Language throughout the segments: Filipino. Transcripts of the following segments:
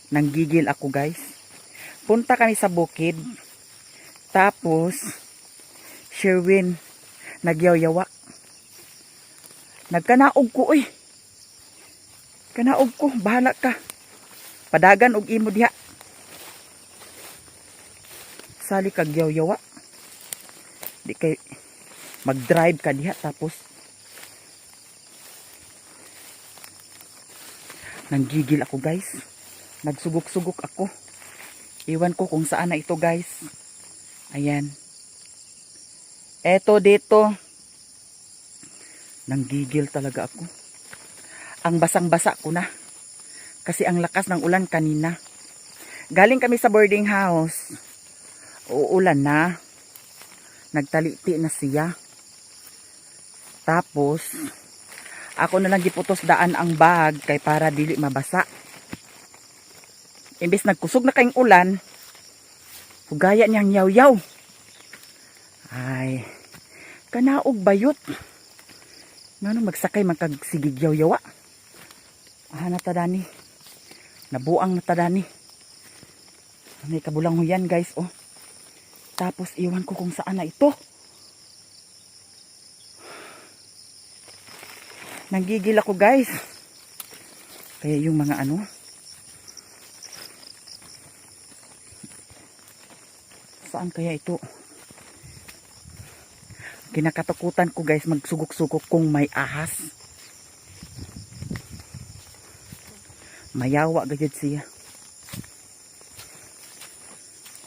Nanggigil ako guys. Punta kami sa bukid. Tapos, Sherwin, nagyaw-yawa. Nagkanaog ko eh. Kanaog ko, bahala ka. Padagan og imo diha. Sali kag yaw-yawa. Di kay mag-drive ka diha tapos nanggigil ako guys. Nagsugok-sugok ako. Iwan ko kung saan na ito guys. Ayan. Eto dito. Nanggigil talaga ako. Ang basang-basa ko na. Kasi ang lakas ng ulan kanina. Galing kami sa boarding house. Uulan na. Nagtaliti na siya. Tapos, ako na lang giputos daan ang bag kay para dili mabasa. Imbes nagkusog na kayong ulan, hugaya niyang yaw-yaw. Ay, kanaog bayot. Ngano magsakay magkagsigig yaw-yawa. Natadani. Nabuang natadani. May kabulang yan guys, oh. Tapos iwan ko kung saan na ito. Nanggigil ako guys. Kaya yung mga ano. Saan kaya ito? Kinakatakutan ko guys magsugok-sugok kung may ahas. Mayawa gayud siya.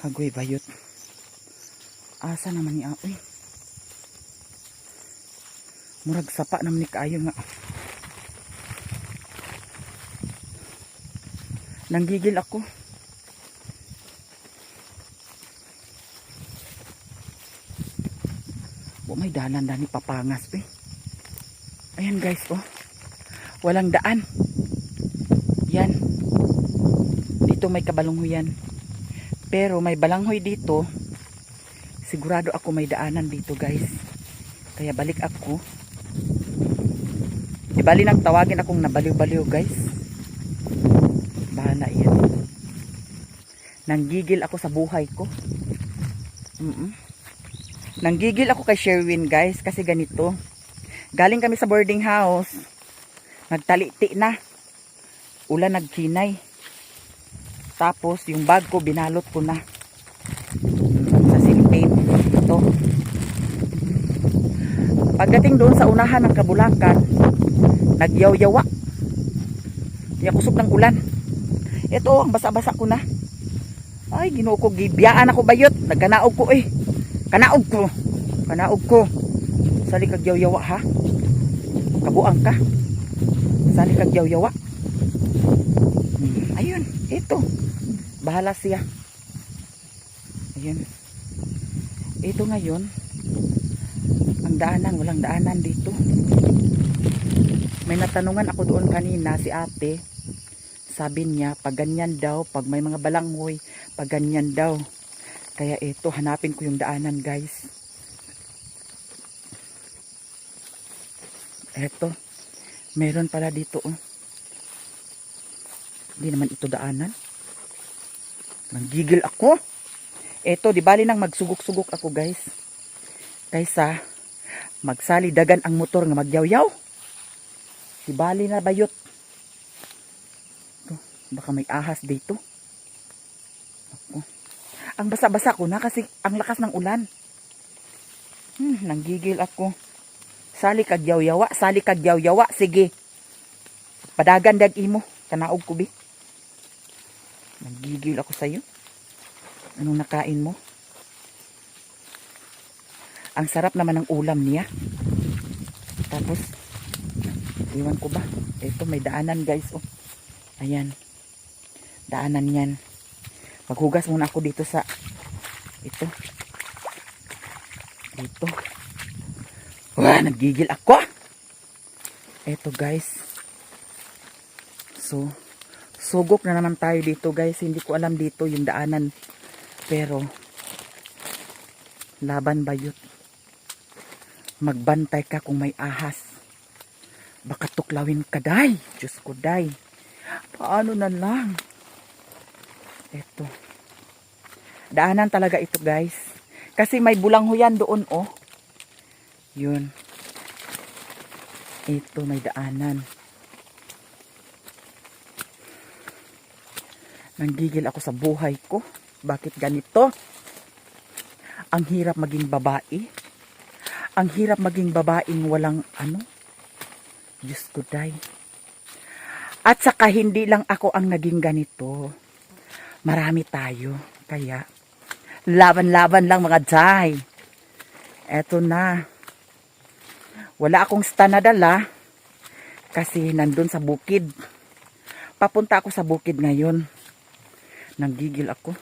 Hagoy bayot. Asa naman ni Aoy? Murag sapa naman ni kaayo nga. Nanggigil ako. May dalan ni papangas eh. Ayan guys oh. Walang daan. Yan. Dito may kabalanghoy yan. Pero may balanghoy dito. Sigurado ako may daanan dito guys. Kaya balik ako. Di bali nang tawagin akong nabaliw-baliw guys. Bahala yan. Nanggigil ako sa buhay ko. Nanggigil ako kay Sherwin guys kasi ganito. Galing kami sa boarding house. Nagtaliti na. Ulan nagkinay. Tapos yung bag ko binalot ko na. Sa silpin. Ito. Pagdating doon sa unahan ng Kabulakan, nagyaw-yawa. Yakusog ng ulan. Ito ang basa-basa ko na. Ay Ginoo ko, gibiyaan ako bayot. Nagkanaog ko eh. Kanaog ko. Kanaog ko. Sali kag yaw-yawa ha. Kabuang ka. Sali kag yaw-yawa. Ayun. Ito. Bahala siya. Ayun. Ito ngayon. Ang daanan. Walang daanan dito. May natanungan ako doon kanina si ate. Sabi niya pag ganyan daw. Pag may mga balanghoy. Pag ganyan daw. Kaya ito, hanapin ko yung daanan guys. Eto, meron pala dito oh. Hindi naman ito daanan. Nanggigil ako. Eto, di bali nang magsugok-sugok ako guys. Kaysa magsalidagan ang motor nga magyaw-yaw. Di bali na bayot. Ito, baka may ahas dito. Ako. Ang basa-basa ko na kasi ang lakas ng ulan. Nanggigil ako. Sali kag yaw-yawa, sali kag yaw-yawa. Sige. Padagan dag imo. Kanaog ko bi. Nanggigil ako sa'yo. Anong nakain mo? Ang sarap naman ng ulam niya. Tapos, iwan ko ba? Ito may daanan guys. Oh. Ayan. Daanan yan. Maghugas muna ako dito sa ito. Dito. Wah, naggigil ako. Eto guys. So, sugok na naman tayo dito guys. Hindi ko alam dito yung daanan. Pero, laban bayot. Magbantay ka kung may ahas. Baka tuklawin ka, day. Diyos ko, day. Paano na lang? Ito. Daanan talaga ito, guys. Kasi may bulangho yan doon, oh. Yun. Ito, may daanan. Nanggigil ako sa buhay ko. Bakit ganito? Ang hirap maging babae. Ang hirap maging babaeng walang ano. Diyos ko, day. At saka hindi lang ako ang naging ganito. Marami tayo. Kaya, laban-laban lang mga day. Eto na. Wala akong stand na dala. Kasi nandun sa bukid. Papunta ako sa bukid ngayon. Nanggigil ako.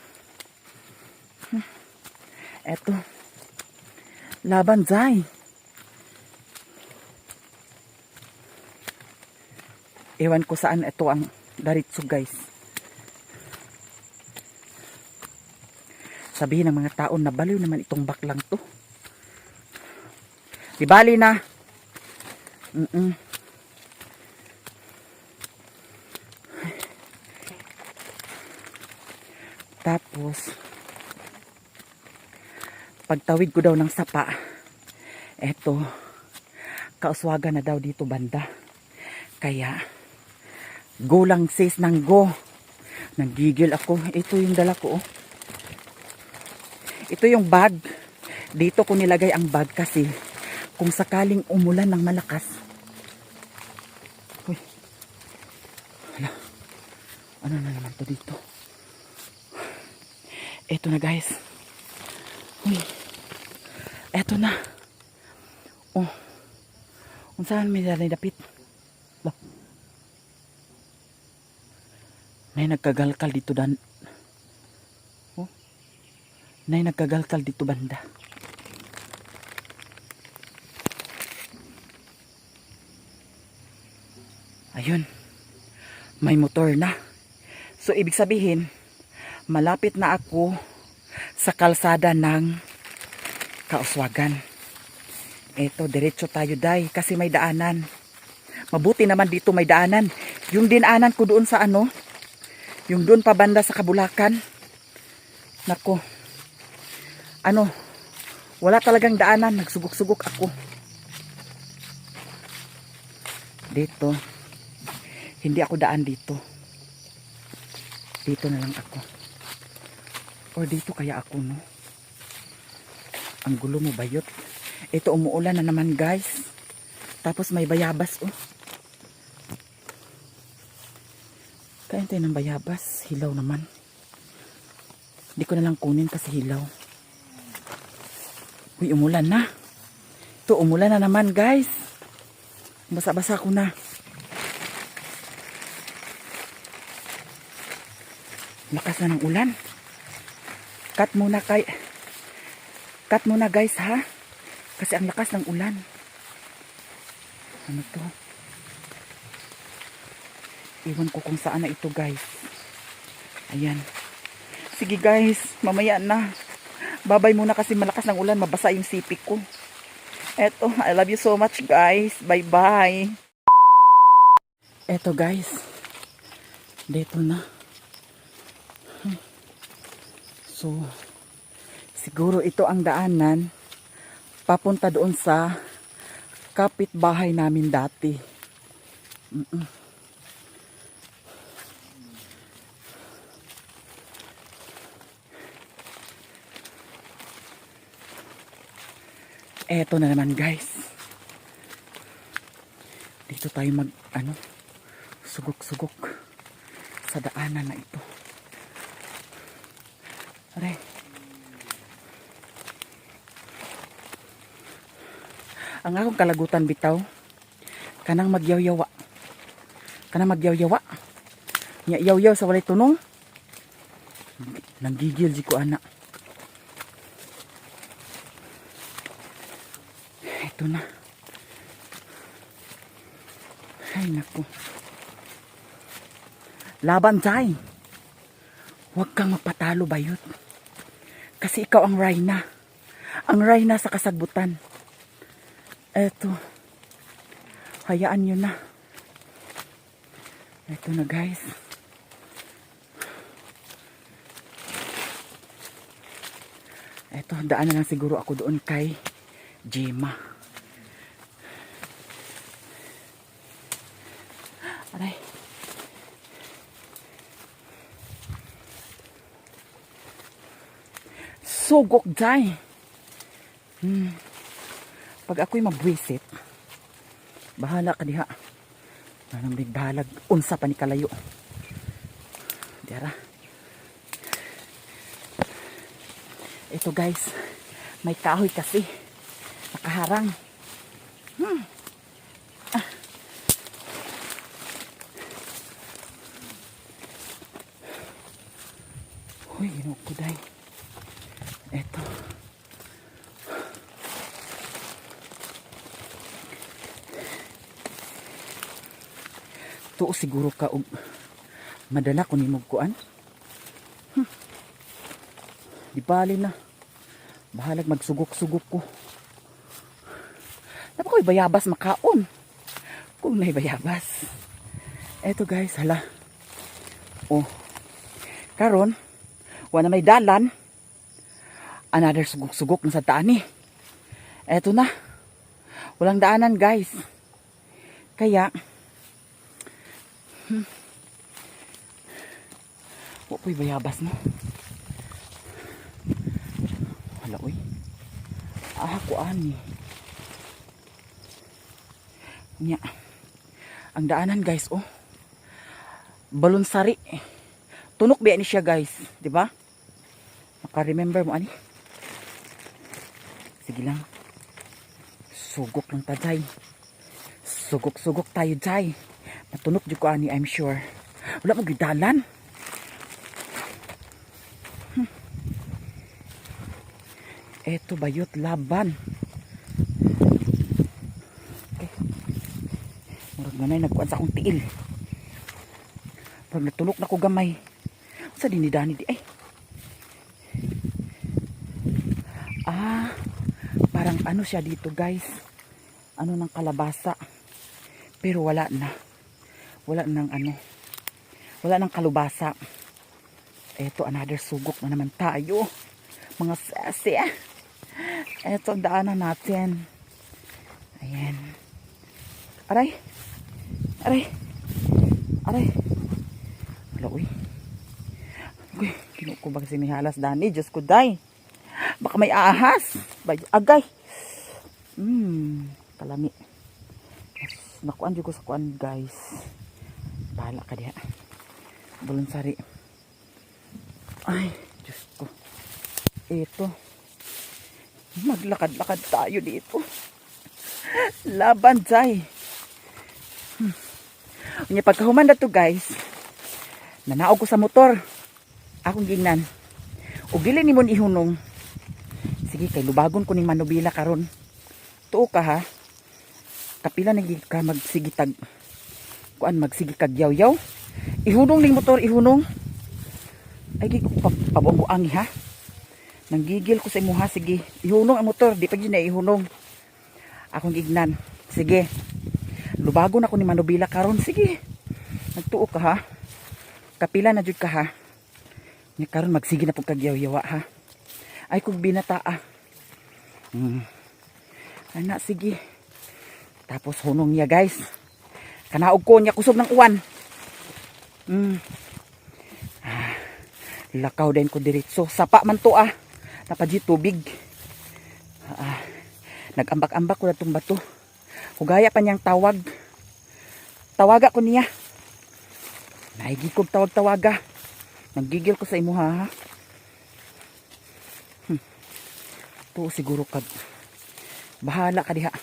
Eto. Laban day. Ewan ko saan ito ang daritso, guys. Sabihin ng mga tao na baliw naman itong baklang to. Di bali na. Tapos, pagtawid ko daw ng sapa, eto, kauswagan na daw dito banda. Kaya, go lang sis ng go. Nanggigil ako. Ito yung dala ko. Oh. Ito yung bag. Dito ko nilagay ang bag kasi kung sakaling umulan ng malakas. Uy. Hala. Ano na naman to dito? Ito na, guys. Uy. Ito na. Oh. Kung saan may dapit. Bah. Nay nagkagalkal dito dan. Oh. Nay nagkagalkal dito banda. Ayun. May motor na. So ibig sabihin, malapit na ako sa kalsada ng Kauswagan. Eto, diretso tayo, day, kasi may daanan. Mabuti naman dito may daanan. Yung dinaanan ko doon sa ano, yung doon pa banda sa Kabulakan. Nako. Ano, wala talagang daanan. Nagsugok-sugok ako. Dito. Hindi ako daan dito. Dito na lang ako. Or dito kaya ako, no? Ang gulo mo, bayot. Ito, umuulan na naman, guys. Tapos may bayabas, oh. Kain tayo ng bayabas. Hilaw naman. Hindi ko na lang kunin kasi hilaw. Uy, umulan na. Ito, umulan na naman, guys. Basa-basa ko na. Lakas na ng ulan. Cut muna, guys, ha? Kasi ang lakas ng ulan. Ano to? Iwan ko kung saan na ito, guys. Ayan. Sige, guys. Mamaya na. Babay muna kasi malakas ng ulan. Mabasa yung sipik ko. Eto. I love you so much, guys. Bye-bye. Eto, guys. Dito na. So, siguro ito ang daanan papunta doon sa kapitbahay namin dati. Eto na naman, guys. Dito tayo sugok-sugok sa daanan na ito. Aray. Ang akong kalagutan bitaw, kanang magyawyawa. Yaw-yaw sa walay tunong. Nanggigil di ko, anak. Ito na. Ay, naku. Laban, tay. Huwag kang magpatalo, bayot. Kasi ikaw ang Rayna. Ang Rayna sa kasagbutan. Eto. Hayaan nyo na. Ito na guys. Ito, daan na lang siguro ako doon kay Gemma. Aray. Sugok day. Pag ako'y mabwisit, bahala ka diha. Nanamig bahalag, unsa pa ni kalayo. Diara. Ito guys, may kahoy kasi. Nakaharang. Uy, ginukuday. Ito. Tuo siguro ka og madala ko nimog kuan. Di bali na. Bahalag magsugok-sugok ko. Dapat ko'y bayabas makaon. Kung na'y bayabas. Eto guys, hala. Oh. Karon, wala may dalan. Another sugok-sugok na sa taani. Eto na. Walang daanan guys. Kaya, wapoy bayabas no. Hala uy. Ako ani. Nya. Ang daanan guys oh. Balunsari. Tunok biya ni siya guys, di ba? Maka-remember mo ani? Sige lang. Sugok lang ta jay. Sugok-sugok tayo jay. Matunok jud ko ani, I'm sure. Wala magidalan. Eto bayot laban. Okay. Murag nanay nagkuan sa akong tiil. Pag natulok na ko gamay. Sa dinidani di ay. Parang ano siya dito guys. Ano ng kalabasa. Pero wala na. Wala nang ano. Wala nang kalubasa. Eto another sugok na naman tayo. Mga sasi. Eto ang daanan natin. Ayan. Aray. Aray. Aray. Wala uy. Uy. Kinuko ba kasi may halas dani. Diyos ko day. Baka may ahas. Agay. Kalami. Nakuan dyan ko sa kuan guys. Bahala ka diha. Balunsari. Ay. Diyos ko. Ito. Maglakad-lakad tayo dito. Laban jay. Unya pagkahuman na to guys. Nanaog ko sa motor. Akong gingnan. O gili ni mo ihunong. Sige kay lubagon ko ning manubila karon. Tuo ka ha. Kapila na gid ka magsigitag. Kuan magsigikag yaw-yaw. Ihunong ning motor ihunong. Ay gid ko pabuang-buangi ha. Nanggigil ko sa imo ha. Sige. Ihunong ang motor, di pa gid na ihunong. Akong gignan. Sige. Lubagon ako ni manubila karon. Sige. Nagtuo ka ha. Kapila na jud ka ha. Nya karon magsige na pug kag yaw-yawa ha. Ay kung binata ah. Ana sige. Tapos hunong niya guys. Kanaog ko niya kusog ng uwan. Lakaw din ko diretso. Sapa man to ah. Napadji tubig. Nagambak-ambak ko na itong bato. Hugaya pa niyang tawag. Tawaga ko niya. Naigig kong tawag-tawaga. Naggigil ko sa imo ha. To siguro kag bahala ka diha.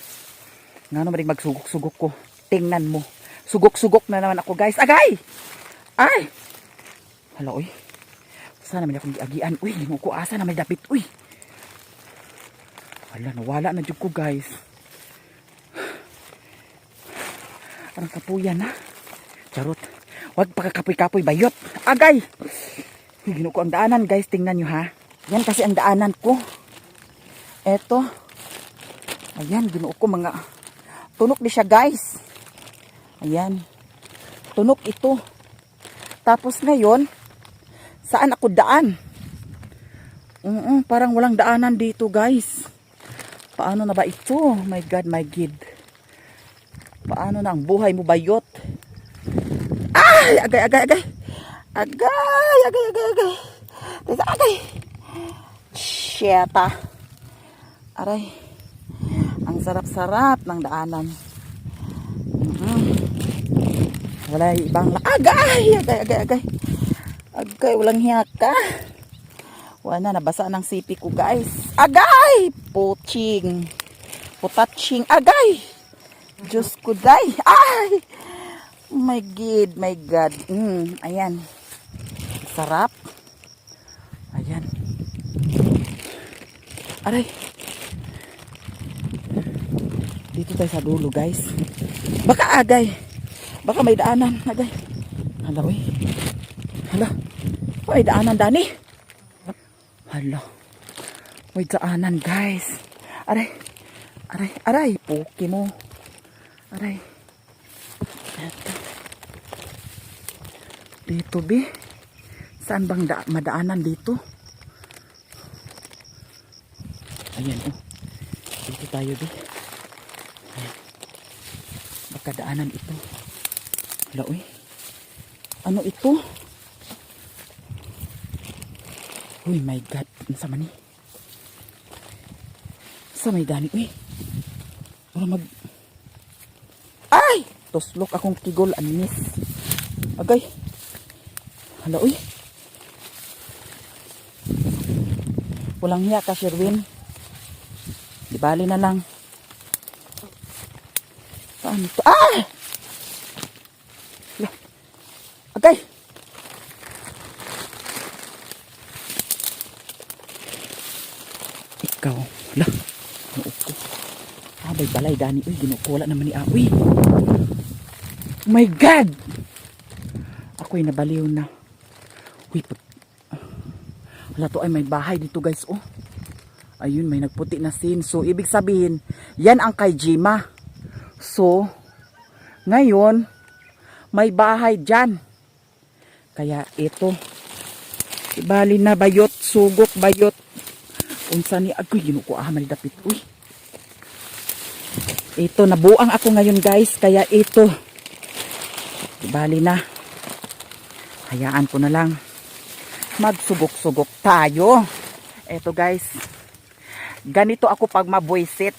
Ngano maring magsugok-sugok ko. Tingnan mo. Sugok-sugok na naman ako guys. Agay! Ay! Hala oy. Sana naman akong giagian. Uy, di mo ko asa na may dapit. Uy! Hala, nawala na dyan ko guys. Parang kapuyan ha. Charot. Huwag pakakapoy-kapoy bayot. Agay! Gino ko ang daanan guys. Tingnan nyo ha. Yan kasi ang daanan ko. Eto. Ayan, gino ko mga tunok di siya guys. Ayan. Tunok ito. Tapos ngayon, saan ako daan? Parang walang daanan dito, guys. Paano na ba ito? My God, my God. Paano na ang buhay mo, bayot? Ay! Agay, agay, agay! Agay, agay, agay, agay! Agay! Sheta! Aray! Ang sarap-sarap ng daanan. Wala ibang agay! Agay, agay, agay! Agay, walang hiyaka. Wala na, nabasa ng sipi ko, guys. Agay! Puching! Putaching! Agay! Diyos ko, day! Ay! My God, my God. Ayan. Sarap. Ayan. Aray. Dito tayo sa dulo, guys. Baka agay. Baka may daanan. Agay. Hala, uy. Hala. May daanan, Dani. Hala. May daanan, guys. Aray. Aray. Aray. Puki mo. Aray. Dito, be. Saan bang madaanan dito? Ayan, oh. Dito tayo, be. Ayan. Baka daanan ito. Hala, uy. Ano ito? Uy, my God. Ano sa mani? Sa may Dani, uy. Wala Ay! Toslok akong kigol, anis. Agay. Hala, uy. Walang hiya ka, Sherwin. Di bali na lang. Saan ito? Ah! Hala. Agay. Ikaw. Hala. Nuuko. Abay balay, Dani. Uy, ginukula naman ni Awi. Oh my God! Ako'y nabaliw na. Uy, wala to ay may bahay dito, guys, oh. Ayun, may nagputi na sin. So, ibig sabihin, yan ang kay Jima. So, ngayon, may bahay dyan. Kaya, ito. Ibali na, bayot, sugok, bayot. Unsa ni, agoy, ginukuha, manidapit. Uy. Ito, nabuang ako ngayon, guys. Kaya, ito. Ibali na. Hayaan ko na lang. Magsugok-sugok tayo. Eto, guys. Ganito ako pag mabuisit.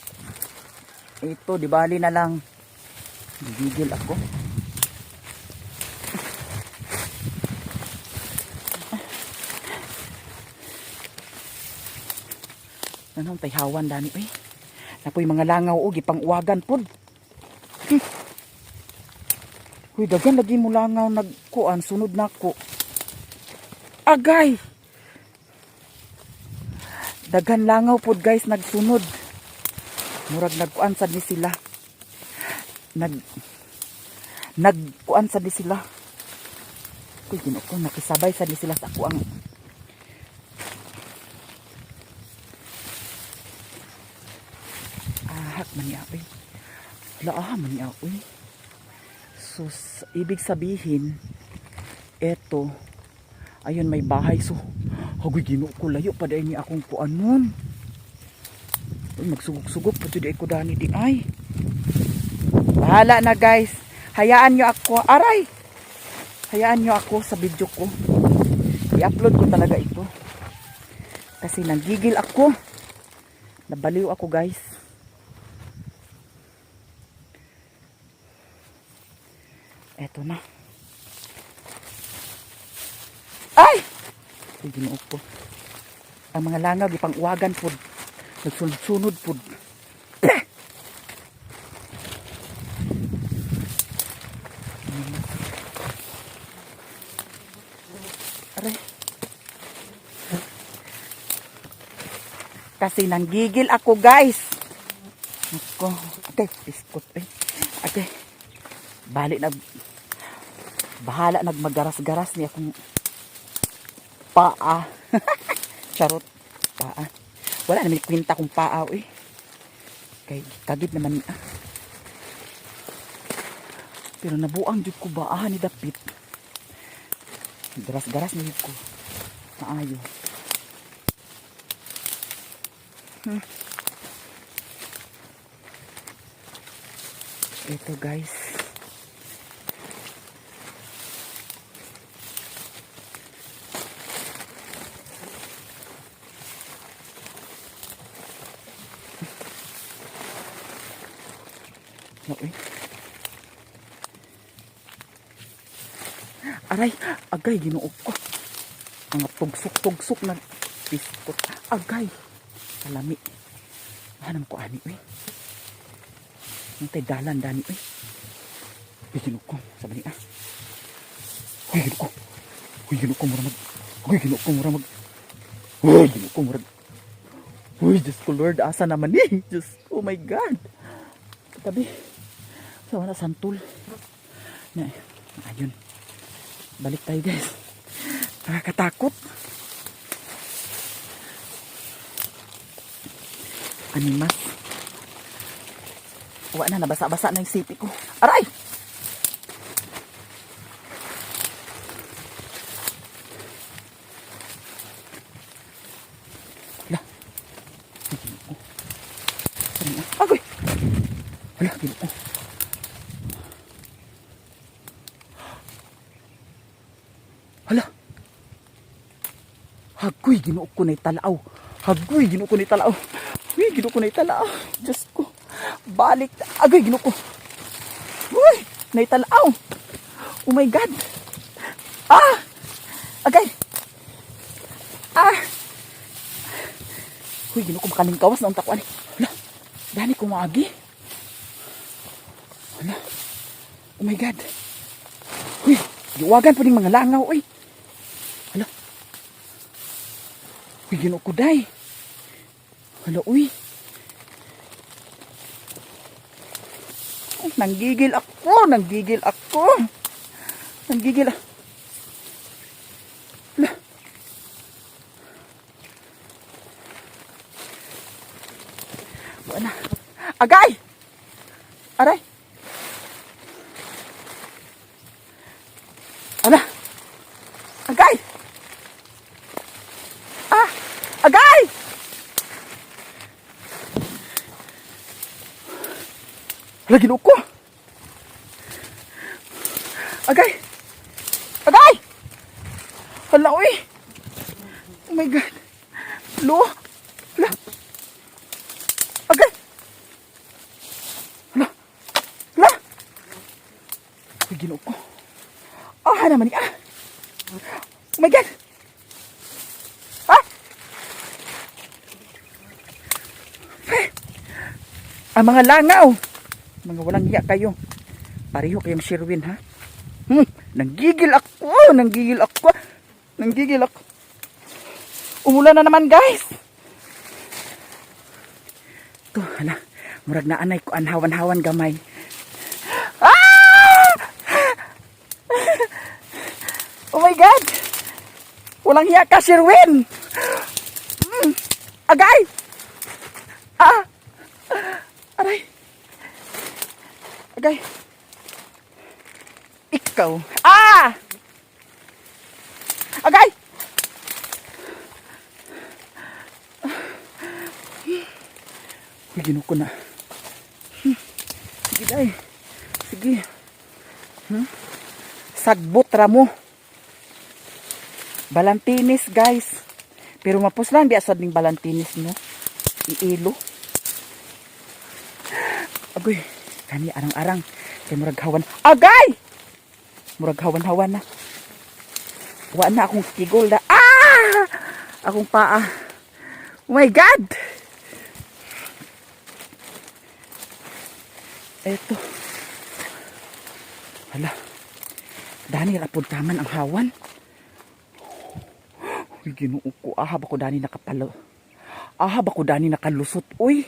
Ito, di bali na lang. Gigil ako. Anong tayhawan, Dani? Uy. Napoy mga langaw o gipang uwagan pod. Uy, dagan lagi mo langaw nagkuan sunod nako. Agay. Dagan langaw pod, guys, nagsunod. Murag nagkuan sad ni sila. Nagkuan sad ni sila. Uy, Ginoo ko, nakisabay sad ni sila sa ako ang ahak man ni apoy. Laa man ni apoy. So, ibig sabihin, eto, ayun may bahay. So, hagoy Ginoo ko, layo pa dahil ni akong kuanon. Magsugok-sugok po di ko dani di ay. Bahala na, guys. Hayaan nyo ako. Aray! Hayaan nyo ako sa video ko. I-upload ko talaga ito. Kasi nanggigil ako. Nabaliw ako, guys. Eto na. Ay! Ginoo ko. Ang mga langaw, ipang uwagan po. Nagsunod-sunod po. Aray. Kasi nanggigil ako, guys. Ako. Okay, biskot eh. Okay. Balik na. Bahala nagmagaras-garas niya akong paa. Charot. Paa. Wala naman kwenta kong paa eh. Kay kagid naman. Pero nabuang jud ko baahan ni dapit. Garas-garas na jud ko. Maayo. Ito guys. No, eh. Aray, agay ginuog ko. Mga tugsok-tugsok na biskot. Agay. Kalami. Hanam ko ani, eh. Nantay dalan dani, eh. Uy, ginuog ko. Sabi niya. Uy, ginuog ko. Uy, ginuog ko mura mag. Uy, ginuog ko mura mag. Uy, ginuog ko mura. Uy, Diyos ko Lord. Asa naman eh. Diyos, oh my God. Tabi. Sama na santol. Na, ayun. Balik tayo guys. Nakakatakot. Animas. Uwa na, nabasa-basa na yung sipi ko. Aray! Hala. Agoy! Hala, ginoo. Hala. Hagoy, ginuok ko na italaaw. Hagoy, ginuok ko na italaaw. Uy, ginuok ko na italaaw. Diyos ko. Balik. Agoy, ginuok ko. Uy, na italaaw. Oh my God. Ah! Agay. Ah! Uy, ginuok ko makalingkawas na ang takuan. Hala. Dani ko maagi. Hala. Oh my God. Uy, giwagan pa ning mga langaw, uy. Hala. Uy, ginuok ko day. Hala, uy. Nanggigil ako. Nanggigil ako. Nanggigil ako. Hala. Wala. Agay! Aray! Hala! Agay! Ah! Agay! Hala, ginuok ko! Agay! Agay! Hala, uy! Oh my God! Lo! Hala! Agay! Hala! Hala! Uy, ginuok ko! Ah, naman niya! Oh my God! Ah! Ang mga langaw! Mga walang hiya kayo. Pareho kayong Sherwin, ha? Nanggigil ako! Nanggigil ako! Nanggigil ako! Umulan na naman, guys! Ito, hala. Murag na anay ko anhawan-hawan gamay. Ah! Oh my God! Walang hiya ka, Sherwin! Agay! Ah! Aray! Agay! Ikaw! Ah! Agay! Uy, ginuok ko na. Sige, day. Sige. Sagbot ramo. Balantinis, guys. Pero mapos lang di asad ning balantinis, no? Iilo. Agoy, kani arang-arang. Kay murag hawan. Agay! Murag hawan-hawan na. Wa na akong kigol na. Ah! Akong paa. Oh my God! Eto. Hala. Dani rapod taman ang hawan. Uy, ginuok ko. Ahab ako dani nakapalo. Ahab ako dani nakalusot. Uy.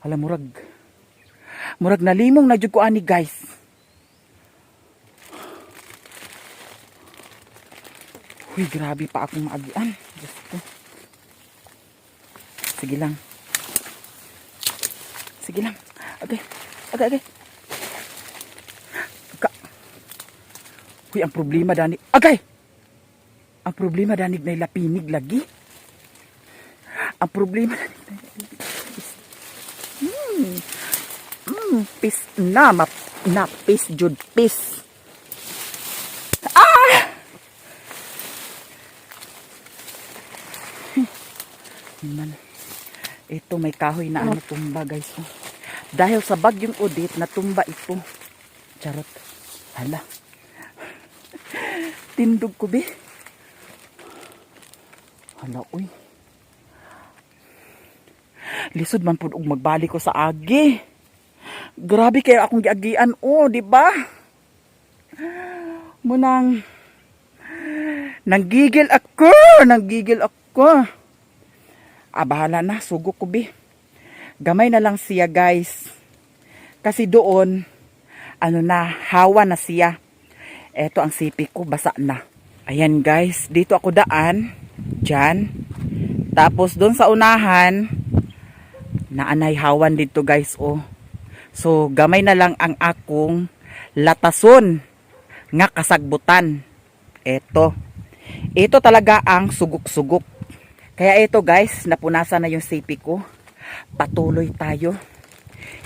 Hala, murag. Murag nalimong na jud ko ani, guys. Uy, grabe pa akong maagian. Diyos ko. Sige lang. Sige lang. Okay. Agay. Uy, ang problema dani. Agay! Ang problema dani na lapinig lagi. Ang problema dani na lapinig. Pis na. Pis, jud, pis. Man. Ito may kahoy na natumba guys. Oh. Dahil sa bagyong Odette natumba ito. Charot. Hala. Tindog ko be. Hala uy. Lisod man pud og magbalik ko sa agi. Grabe kayo akong giagian oh, di ba? Munang nanggigil ako. Bahala na, sugok ko be. Gamay na lang siya guys. Kasi doon, hawa na siya. Eto ang sipi ko, basa na. Ayan guys, dito ako daan. Diyan. Tapos doon sa unahan, naanay hawan dito guys oh. So, gamay na lang ang akong latason nga kasagbutan. Eto. Ito talaga ang sugok-sugok. Kaya ito guys, napunasan na yung sipi ko. Patuloy tayo.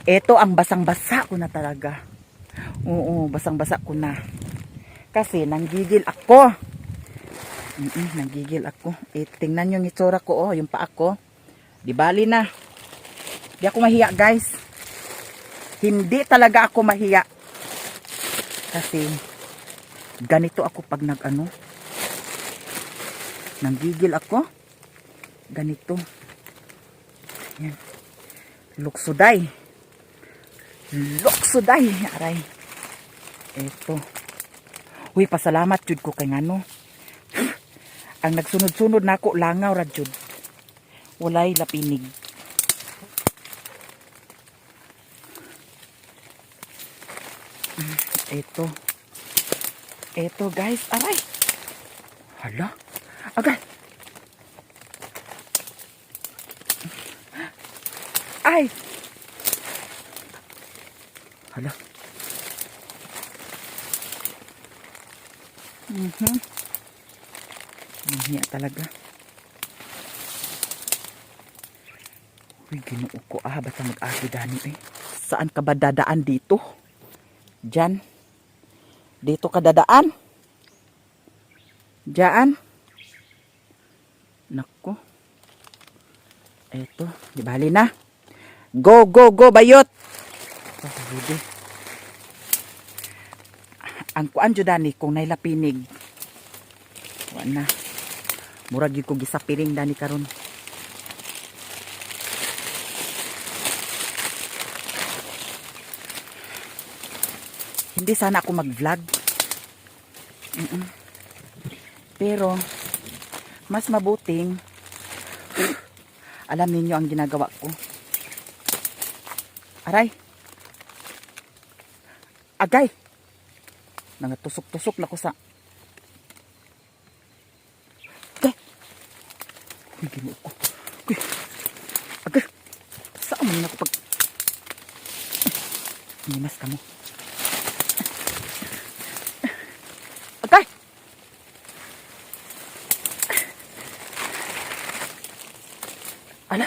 Ito ang basang-basa ko na talaga. Oo, basang-basa ko na. Kasi nanggigil ako. Nanggigil ako. Tingnan yung itsura ko, yung paa ko. Di bali na. Di ako mahiya guys. Hindi talaga ako mahiya. Kasi ganito ako pag nanggigil ako. Ganito. Yan. Luksuday. Aray. Eto. Uy, pasalamat jud ko kay ngano. Ang nagsunod-sunod nako langaw ra jud. Walay lapinig. Eto guys, aray. Hala. Agay. Ay! Hala. Mahiya talaga. Uy, ginoo ko basta mag-agi dani eh. Saan ka ba dadaan dito? Diyan. Dito ka dadaan? Diyan. Nako. Eto, di bali na. Go, bayot. Ang kuan dani kung nailapinig. Kuan na. Murag yun ko gisapiring dani karon. Hindi sana ako mag-vlog. Pero mas mabuting alam ninyo ang ginagawa ko. Aray. Agay. Nangatusok-tusok na ko sa. Agay. Uy, ginoo ko. Uy. Agay. Saan man ako pag. Nimas ka mo. Agay. Ala.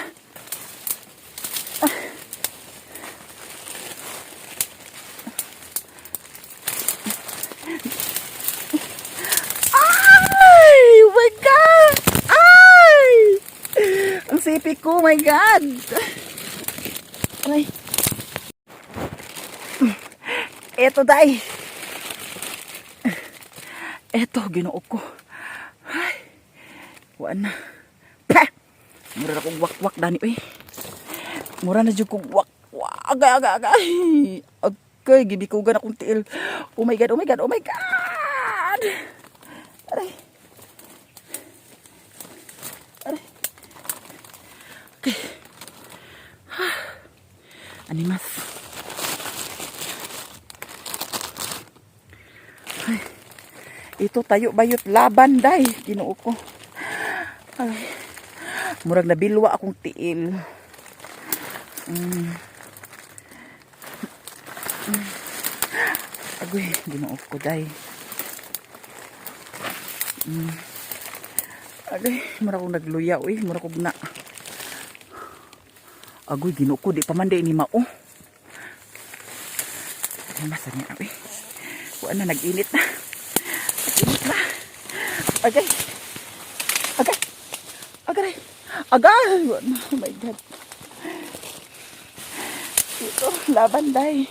Sipi ko, my God. Ay. Eto, day. Eto, ginoo ko. Ay. Wala na. Pa! Mura na kong wak-wak, Dani. Uy. Mura na dyan kong wak-wak. Agay. Okay, gibikugan akong tiil. Oh my God. Aray. Okay. Animas. Ay. Ito tayo bayot laban day. Ginoo ko. Ay. Murag nabilwa akong tiil. Agoy, ginuok ko day. Agoy, mura kong nagluya, uy, mura kong na. Agoy, ginuok ko, di pa man di ni mao. Ay, masa niya, uy. Kuha na, nag-init na. Nag-init na. Agay. Agay. Agay. Agay. Oh my God. Ito, laban day.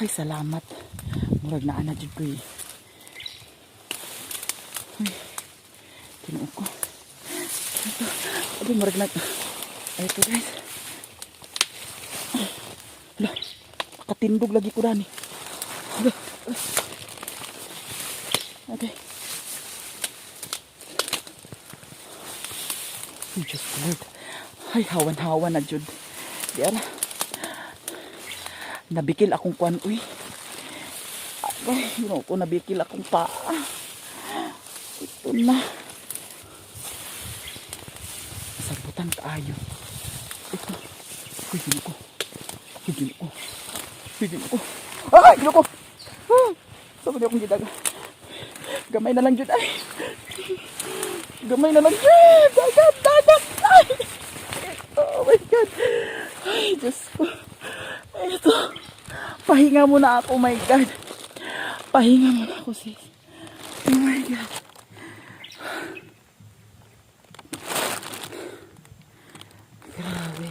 Ay, salamat. Murag na ana dyan ko eh. Ay, kinuok ko. Ito. Ay, murag na. Ay, ito guys. Hala, makatindog lagi ko dani. Hala. Okay. Oh, just Lord. Ay, hawan-hawan na jud. Di ala. Nabikil akong kuan, uy. Ay, ko nabikil akong paa. Ito na. Sarbutan kaayo. Ito. Uy, ginuko. Uy, ginuko. Uy, ginuko. Ay, ginuko. Sabi niyo akong gidaga. Gamay na lang jud ay. Gamay na lang jud. Dagat, dagat. Ay. Oh my God. Ay, Diyos ko. Ito. Pahinga muna ako, oh my God. Pahinga muna ako, sis. Oh my God. Grabe.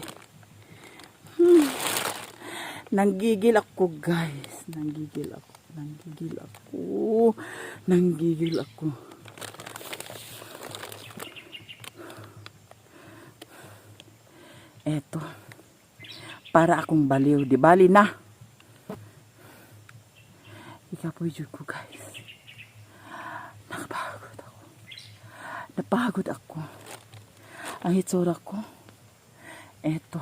Nanggigil ako, guys. Nanggigil ako. Nanggigil ako. Nanggigil ako. Eto. Para akong baliw. Di bali na. Ikapoy jud ko, guys. Nakapagod ako. Napagod ako. Ang hitsura ko. Eto.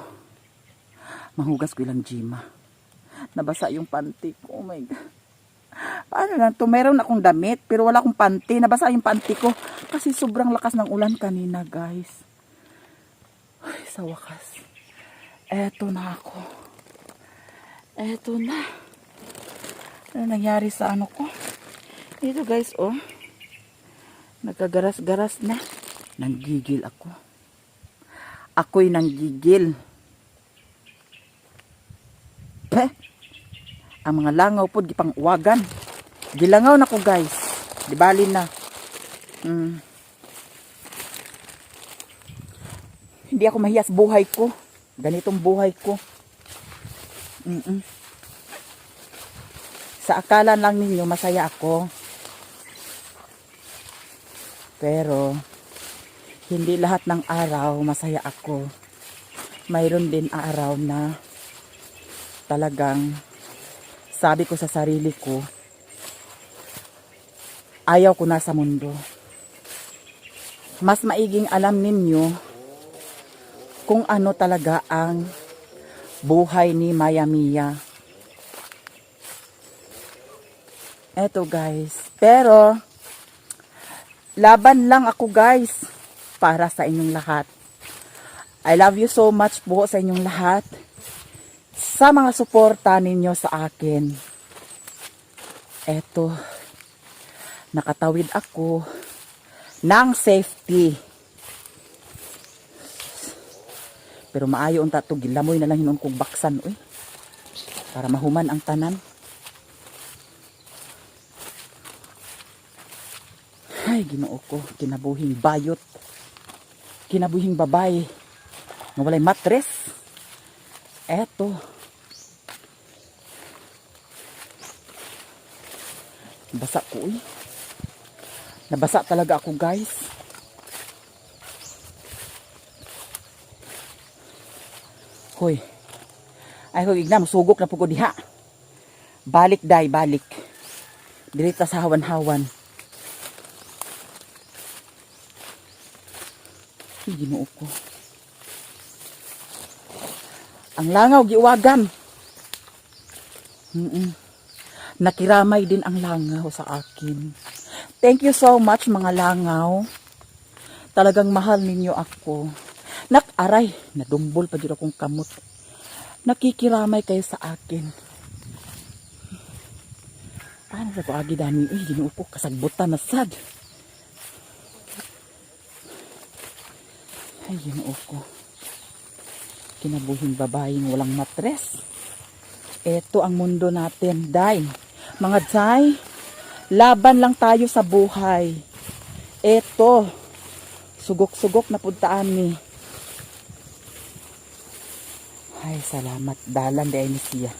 Mahugas ko ilang jima. Nabasa yung panty ko. Oh my God. Paano lang to? Meron akong damit pero wala akong panty. Nabasa yung panty ko. Kasi sobrang lakas ng ulan kanina, guys. Ay, sa wakas. Eto na ako. Eto na. Ano nangyari sa ano ko? Ito, guys, oh. Nagkagaras-garas na. Nanggigil ako. Ako'y nanggigil. Ang mga langaw po, gipang uwagan. Gilangaw na ko, guys. Di bali na. Hindi ako mahiyas buhay ko. Ganitong buhay ko. Sa akala lang ninyo, masaya ako. Pero, hindi lahat ng araw masaya ako. Mayroon din araw na talagang sabi ko sa sarili ko, ayaw ko na sa mundo. Mas maiging alam ninyo kung ano talaga ang buhay ni Maya Mia. Eto, guys. Pero, laban lang ako, guys, para sa inyong lahat. I love you so much po sa inyong lahat. Sa mga suporta ninyo sa akin. Eto, nakatawid ako ng safety. Pero maayo unta to, gilamoy na lang hinon kong baksan, uy. Para mahuman ang tanan. Ay, Ginoo ko, kinabuhing bayot. Kinabuhing babay. Nawalay matres. Eto. Basa ko, uy. Nabasa talaga ako, guys. Hoy. Ay, hoy, igna, masugok na po ko diha. Balik, day, balik. Dirita sa hawan-hawan. Ginoo ko. Ang langaw, giwagan. Nakiramay din ang langaw sa akin. Thank you so much, mga langaw. Talagang mahal ninyo ako. Nak-aray, nadumbol pa dito akong kamot. nakikiramay kayo sa akin. Paano sa ko agi dani? Uy, Ginoo ko kasagbutan na sad. Ay, Ginoo ko. Kinabuhing babaeng walang matres. Ito ang mundo natin, day. Mga day, laban lang tayo sa buhay. Ito, sugok-sugok na puntaan ni. Ay, salamat. Dalan day ni siya.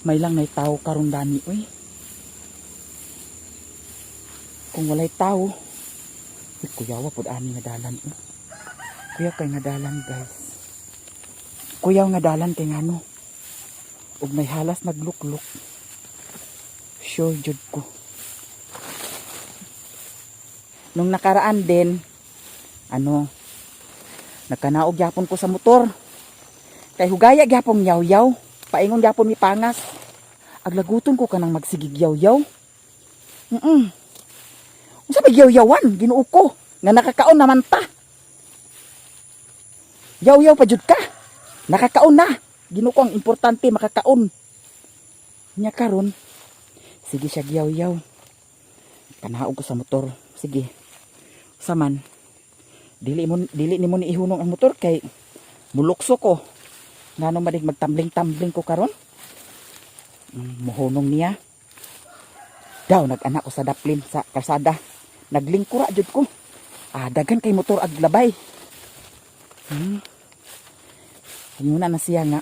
May lang na tao karon dani, uy. Kung walay tao, kuyawa pod ani nga dalan. Kuya kay nga dalan, guys. Kuya nga dalan kay ngano. Ug may halas naglukluk. Sure jud ko. Nung nakaraan din, nakanaog gyapon ko sa motor. Kay hugaya gyapon yaw-yaw. Paingon gyapon mi pangas. Aglaguton ko kanang magsigig yaw-yaw. Unsa ba yaw-yawan? Ginoo ko nga nakakaon naman ta. Yaw-yaw pa jud ka. Nakakaon na. Ginoo ko ang importante makakaon. Nya karon sige siya yaw-yaw. Kanaog ko sa motor. Sige. Saman. Dili nimo ni ihunong ang motor kay mulukso ko. Nganong madig magtambling-tambling ko karon? Muhunong niya. Daw nag-anak ko sa daplin sa kalsada. Naglingkura jud ko. Dagan kay motor aglabay. Ayun na siya nga.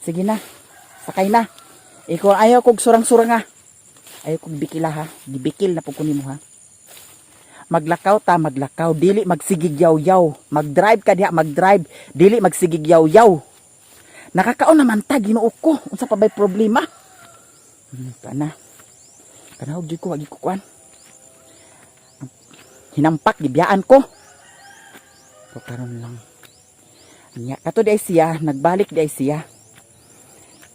Sige na. Sakay na. Ikaw ayaw kog surang-surang ha. Ayaw kog bikila ha. Gibikil na po kunin mo ha. Maglakaw ta, maglakaw. Dili magsigig yaw-yaw. Mag-drive ka diha, mag-drive. Dili magsigig yaw-yaw. Nakakaon naman ta, Ginoo ko. Unsa pa ba'y problema? Kana. Kanahog jud ko, wagi ko kuan. Hinampak, gibiyaan ko. So, karon lang. Kato di ay siya, nagbalik di ay siya.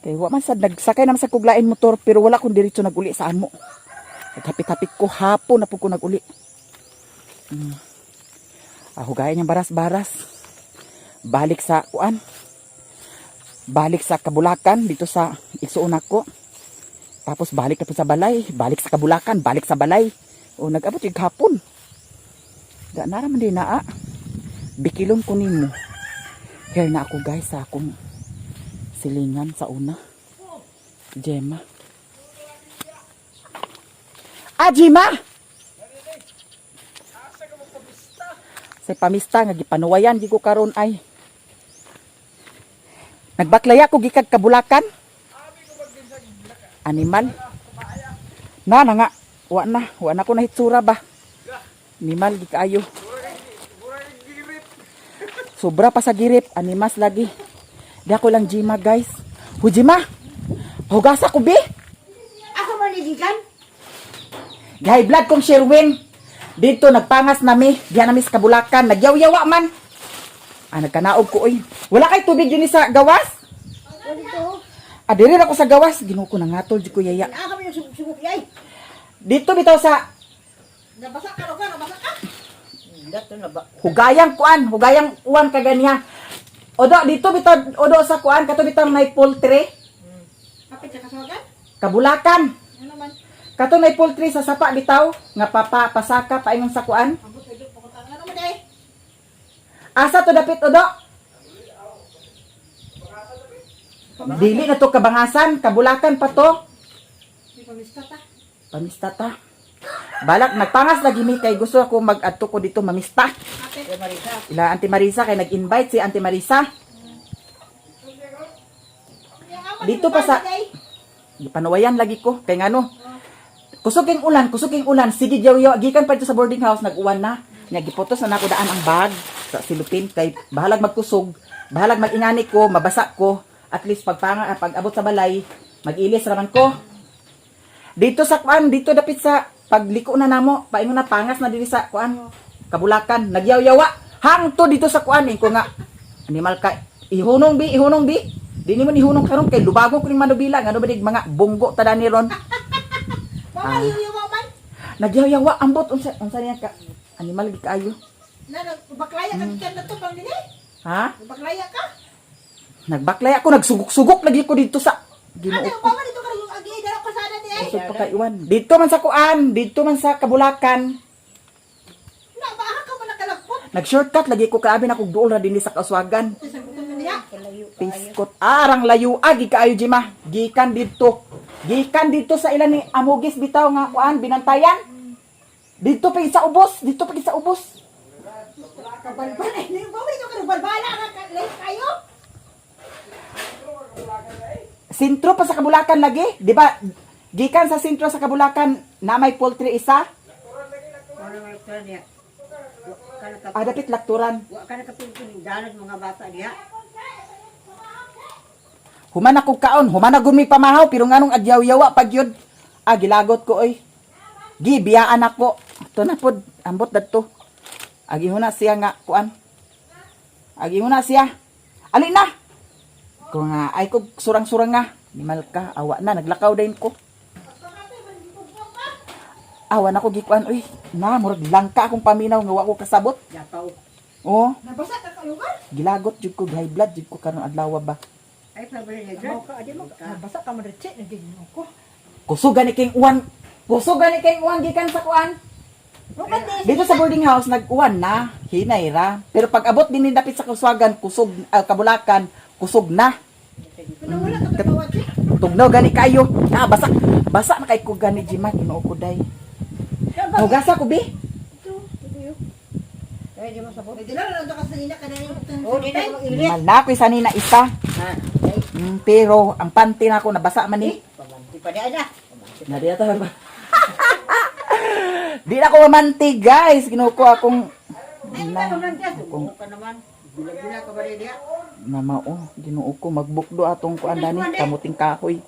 Kaya man sad, nagsakay naman sa kuglain motor, pero wala kong diretso naguli sa amo. Naghapit-hapit ko, hapon na po ko naguli. Hugayan niyang baras-baras. Balik sa kuan. Balik sa Kabulakan dito sa igsuon ako. Tapos balik na po sa balay. Balik sa Kabulakan, balik sa balay. O nag-abot yung hapon. Da naraman din na bikilon ko nimo. Here na ako guys sa akong silingan sa una. Gemma. Gemma! Sa pamista nga gipanuwayan di ko karon ay nagbaklaya ko gikag Kabulakan. Animal na nga wa na ko nahitsura ba. Animal di kaayo. Sobra pa sa girip, animas lagi. Di ako lang Jima guys. Jima, hugasa ko bi. Ako manigigan. High blood kong Sherwin. Dito nagpangas nami, diyan nami sa Kabulakan, nagyaw-yawa man. Nagkanaog ko oy. Wala kay tubig yun sa gawas? Dito. Diri ako sa gawas, Ginoo ko nangatol di ko yaya. Ako man yung subok yay. Dito bitaw sa Nabasa ka ro ka, nabasa ka. Dato na ba? hugayang uwan kaganiya. Odo dito bitaw odo sa kuan kato bitaw may poultry. Kapit ka kasawagan? Kabulakan. Ano man? Kato may poultry sa sapa bitaw nga pasaka paingon sa kuan. Ambot kayo pakutan. Ano man day? Asa to dapit odo? Dili na to Kabangasan, Kabulakan pa to. Di pamista ta. Pamista ta. Balak nagpangas lagi mi kay gusto ako mag-adto ko dito mamista. Ate Marisa. Ila Auntie Marisa kay nag-invite si Auntie Marisa. Dito pa sa gipanuwayan lagi ko kay ngano. Kusog king ulan, sige yaw gikan pa dito sa boarding house nag-uwan na. Nya giputos na nako daan ang bag sa silupin kay bahalag magkusog, bahalag magingani ko, mabasa ko. At least pag abot sa balay, mag-ilis raman ko. Dito sa kuan, dito dapit sa pagliko na namo, paingon na pangas na diri sa kuan, Kabulakan, nagyaw-yawa. Hangto dito sa kuan ko nga animal ka ihunong bi. Di ni mo ihunong karon kay lubago ko ning manubila ngano ba dig mga bunggo tada ni ron. Mga yuyawa man. Nagyaw-yawa ambot unsa niya ka animal gi kaayo. Baklaya ka kikan na to pang dili. Ha? Baklaya ka. Nagbaklay ako, nagsugok-sugok lagi ko dito sa Ginoo Ano ko. ba dito ka yung agi dala ko sana di ay. Kusog pa kay Iwan. Dito man sa kuan, dito man sa Kabulakan. Na baaha ka man nakalagpot. Nag-shortcut lagi ko kaabi na kog duol na dinhi sa Kaswagan. Sa butong man niya. Piskot. Arang layo agi kaayo Jima. Gikan dito. Gikan dito sa ilan ni Amugis bitaw nga kuan binantayan. Dito pa sa ubos, dito pa sa ubos. Kabalban ay ni ba dito ka balbala ka late kayo. Sentro pa sa Kabulakan lagi, di ba? Gikan sa sentro sa Kabulakan na may poultry isa. Dapit lakturan. Wa ka nakapinpin dalan mga bata diha. Human ako kaon, human na gumi pamahaw, pero nganong adyaw-yawa pag yun. Gilagot ko oy. Gibiyaan ako. Ito na pod, ambot dadto. Agi na siya nga, kuan. Agi na siya. Ali na! Kung nga, ay ko surang-surang nga. Limal ka, awa na, naglakaw din ko. Awa na ko gikuan, uy. Na, murag langka akong paminaw, nga wa ko kasabot. Yapaw. Oo, Nabasa ka kalugar? gilagot jud ko, high blood jud ko karon adlaw ba. Ay pabili na dyan. Adi mo ka. Nabasa ka madretche na din ko. Kusog gani kay uwan. Kusog gani kay uwan gikan sa kuan. Dito sa boarding house nag-uwan na, hinay ra. Pero pag abot din ni dapit sa Kaswagan, kusog Kabulakan, kusog na. Pero wala ka kapawat eh. Tugnaw gani kayo. Na basa basa na kay ko gani Jima Ginoo ko day. Hugasa ko bi. Ay, di mo sabot. Di lang lang ka sa ina ka na yung oh, di na mag Mal na ko sanina isa. Pero ang panty na ako nabasa man ni. Pamanti pa di ana. Na diya ta ba? Di na ako mamanti guys. Ginuko akong Ay, ka man diya. Kung ka naman. Bila-bila ka ba diya? na mao Ginoo ko magbukdo atong kuan dani kamuting kahoy.